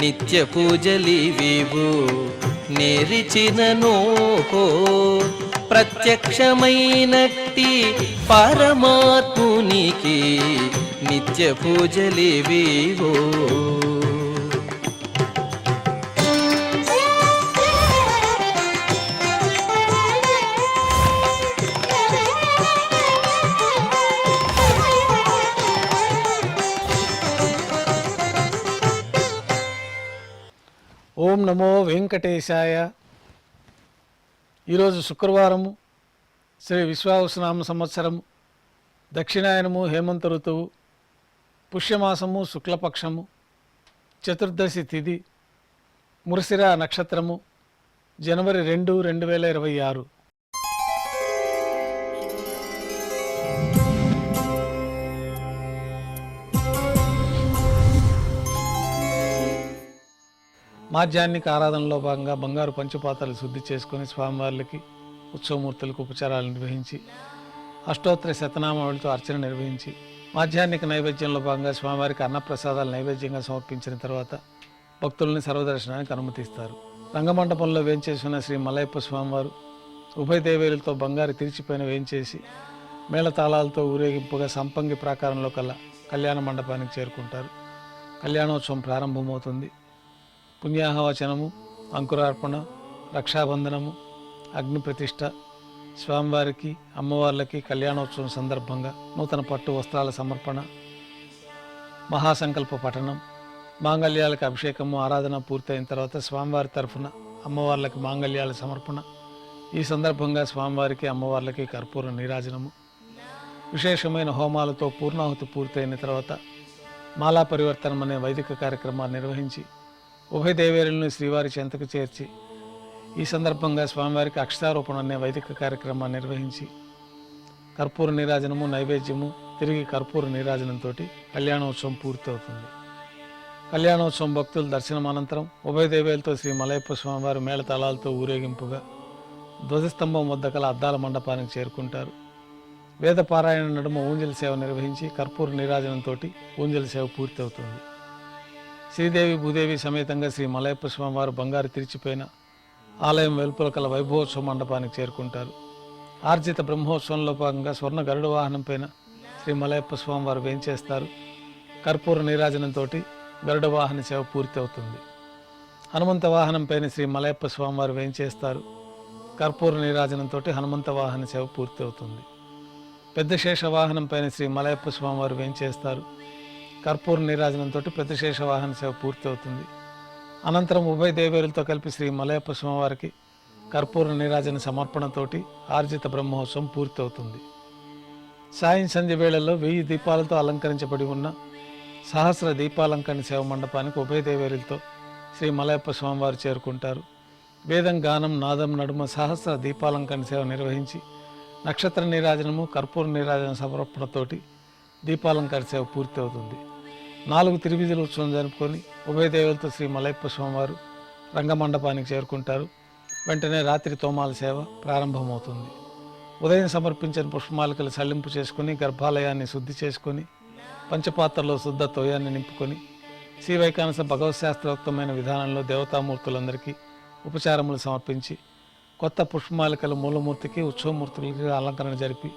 నిత్య పూజలివివు నేరిచినను ప్రత్యక్షమైనట్టి పరమాత్మునికి నిత్య పూజలివివో. ఓం నమో వెంకటేశాయ. ఈరోజు శుక్రవారము, శ్రీ విశ్వావసునామ సంవత్సరము, దక్షిణాయనము, హేమంత ఋతువు, పుష్యమాసము, శుక్లపక్షము, చతుర్దశి తిథి, మురసిర నక్షత్రము, జనవరి 2, 2026. మాధ్యాహ్నిక ఆరాధనలో భాగంగా బంగారు పంచపాత్రలు శుద్ధి చేసుకుని స్వామివార్లకి, ఉత్సవమూర్తులకు ఉపచారాలు నిర్వహించి అష్టోత్తర శతనామావళితో అర్చన నిర్వహించి మాధ్యాహ్నిక నైవేద్యంలో భాగంగా స్వామివారికి అన్నప్రసాదాలు నైవేద్యంగా సమర్పించిన తర్వాత భక్తుల్ని సర్వదర్శనానికి అనుమతిస్తారు. రంగమండపంలో వేంచేసిన శ్రీ మలయప్ప స్వామివారు ఉభయ దేవేలతో బంగారు తిరిచిపైన వేంచేసి మేళతాళాలతో ఊరేగింపుగా సంపంగి ప్రాకారంలో కల కళ్యాణ మండపానికి చేరుకుంటారు. కళ్యాణోత్సవం ప్రారంభమవుతుంది. పుణ్యాహవచనము, అంకురార్పణ, రక్షాబంధనము, అగ్ని ప్రతిష్ఠ, స్వామివారికి, అమ్మవార్లకి కళ్యాణోత్సవం సందర్భంగా నూతన పట్టు వస్త్రాల సమర్పణ, మహాసంకల్ప పఠనం, మాంగళ్యాలకు అభిషేకము, ఆరాధన పూర్తయిన తర్వాత స్వామివారి తరఫున అమ్మవార్లకి మాంగళ్యాల సమర్పణ. ఈ సందర్భంగా స్వామివారికి, అమ్మవార్లకి కర్పూర నీరాజనము, విశేషమైన హోమాలతో పూర్ణాహుతి పూర్తయిన తర్వాత మాలా పరివర్తనం అనే వైదిక కార్యక్రమాన్ని నిర్వహించి ఉభయ దేవేరులను శ్రీవారి చెంతకు చేర్చి ఈ సందర్భంగా స్వామివారికి అక్షతారోపణ అనే వైదిక కార్యక్రమాన్ని నిర్వహించి కర్పూర నీరాజనము, నైవేద్యము, తిరిగి కర్పూర నీరాజనంతో కళ్యాణోత్సవం పూర్తవుతుంది. కళ్యాణోత్సవం భక్తుల దర్శనం అనంతరం ఉభయ దేవేలతో శ్రీ మలయప్ప స్వామివారి మేళతాళాలతో ఊరేగింపుగా ధ్వజస్తంభం వద్ద కల అద్దాల మండపానికి చేరుకుంటారు. వేద పారాయణ నడుమ ఊంజల సేవ నిర్వహించి కర్పూర నీరాజనంతో ఊంజల సేవ పూర్తవుతుంది. శ్రీదేవి భూదేవి సమేతంగా శ్రీ మలయప్ప స్వామివారు బంగారు తిరిచిపోయిన ఆలయం వెలుపల కల వైభవోత్సవ మండపానికి చేరుకుంటారు. ఆర్జిత బ్రహ్మోత్సవంలో భాగంగా స్వర్ణ గరుడ వాహనం పైన శ్రీ మలయప్ప స్వామివారు వేంచేస్తారు. కర్పూర నీరాజనంతో గరుడ వాహన సేవ పూర్తి అవుతుంది. హనుమంత వాహనం పైన శ్రీ మలయప్ప స్వామివారు వేంచేస్తారు. కర్పూర నీరాజనంతో హనుమంత వాహన సేవ పూర్తి అవుతుంది. పెద్ద శేష వాహనం పైన శ్రీ మలయప్ప స్వామివారు వేంచేస్తారు. కర్పూర నీరాజనంతో పెద్ద శేష వాహన సేవ పూర్తి అవుతుంది. అనంతరం ఉభయ దేవేరులతో కలిపి శ్రీ మలయప్ప స్వామివారికి కర్పూర నీరాజన సమర్పణతోటి ఆర్జిత బ్రహ్మోత్సవం పూర్తి అవుతుంది. సాయం సంధ్య వేళల్లో 1000 దీపాలతో అలంకరించబడి ఉన్న సహస్ర దీపాలంకరణ సేవ మండపానికి ఉభయ దేవేరులతో శ్రీ మలయప్ప స్వామివారు చేరుకుంటారు. వేదం, గానం, నాదం నడుమ సహస్ర దీపాలంకరణ సేవ నిర్వహించి నక్షత్ర నీరాజనము, కర్పూర నీరాజన సమర్పణతోటి దీపాలంకరణ సేవ పూర్తి అవుతుంది. 4 తిరువీధుల ఉత్సవం జరుపుకొని ఉభయ దేవులతో శ్రీ మలయప్ప స్వామివారు రంగమండపానికి చేరుకుంటారు. వెంటనే రాత్రి తోమాల సేవ ప్రారంభమవుతుంది. ఉదయం సమర్పించిన పుష్పమాలికలు సల్లింపు చేసుకుని గర్భాలయాన్ని శుద్ధి చేసుకొని పంచపాత్రలో శుద్ధ తోయాన్ని నింపుకొని శ్రీ వైకానస భగవత్ శాస్త్రోక్తమైన విధానంలో దేవతామూర్తులందరికీ ఉపచారములు సమర్పించి కొత్త పుష్పమాలికలు మూలమూర్తికి, ఉత్సవమూర్తులకి అలంకరణ జరిపి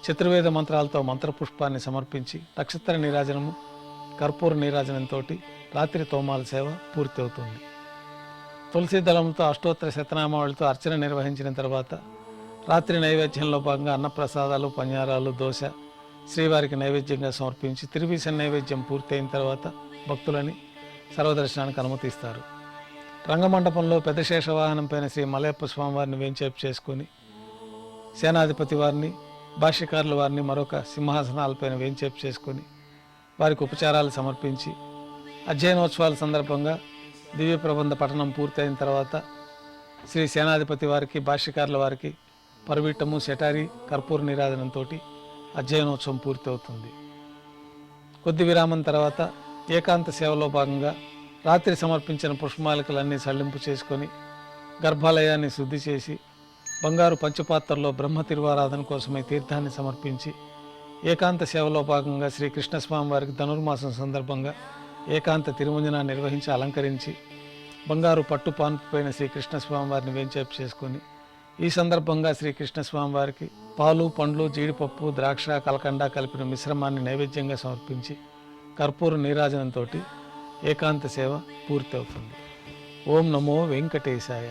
చతుర్వేద మంత్రాలతో మంత్రపుష్పాన్ని సమర్పించి నక్షత్ర నీరాజనము, కర్పూర నీరాజనంతో రాత్రి తోమాల సేవ పూర్తి అవుతుంది. తులసి దళంతో అష్టోత్తర శతనామావళితో అర్చన నిర్వహించిన తర్వాత రాత్రి నైవేద్యంలో భాగంగా అన్నప్రసాదాలు, పన్యారాలు, దోశ శ్రీవారికి నైవేద్యంగా సమర్పించి తిరువీస నైవేద్యం పూర్తయిన తర్వాత భక్తులని సర్వదర్శనానికి అనుమతిస్తారు. రంగమండపంలో పెద్ద శేషవాహనం పైన శ్రీ మలయప్ప స్వామివారిని వేంచేపు చేసుకుని సేనాధిపతి వారిని, భాష్యకారుల వారిని మరొక సింహాసనాలపైన వేంచేపు చేసుకొని వారికి ఉపచారాలు సమర్పించి అధ్యయనోత్సవాల సందర్భంగా దివ్య ప్రబంధ పఠనం పూర్తయిన తర్వాత శ్రీ సేనాధిపతి వారికి, భాష్యకారుల వారికి పరవీటము, శటారి, కర్పూర నీరాజనంతో అధ్యయనోత్సవం పూర్తి అవుతుంది. కొద్ది విరామం తర్వాత ఏకాంత సేవలో భాగంగా రాత్రి సమర్పించిన పుష్పమాలికలన్నీ సల్లింపు చేసుకొని గర్భాలయాన్ని శుద్ధి చేసి బంగారు పంచపాత్రలో బ్రహ్మ తిరువారాధన కోసమై తీర్థాన్ని సమర్పించి ఏకాంత సేవలో భాగంగా శ్రీ కృష్ణస్వామి వారికి ధనుర్మాసం సందర్భంగా ఏకాంత తిరుమంజన నిర్వహించి అలంకరించి బంగారు పట్టు పాన్పుపైన శ్రీ కృష్ణస్వామి వారిని వేంచేపు చేసుకొని ఈ సందర్భంగా శ్రీ కృష్ణస్వామి వారికి పాలు పండ్లు జీడిపప్పు ద్రాక్ష కలకండ కలిపిన మిశ్రమాన్ని నైవేద్యంగా సమర్పించి కర్పూర నీరాజనంతో ఏకాంత సేవ పూర్తి అవుతుంది. ఓం నమో వెంకటేశాయ.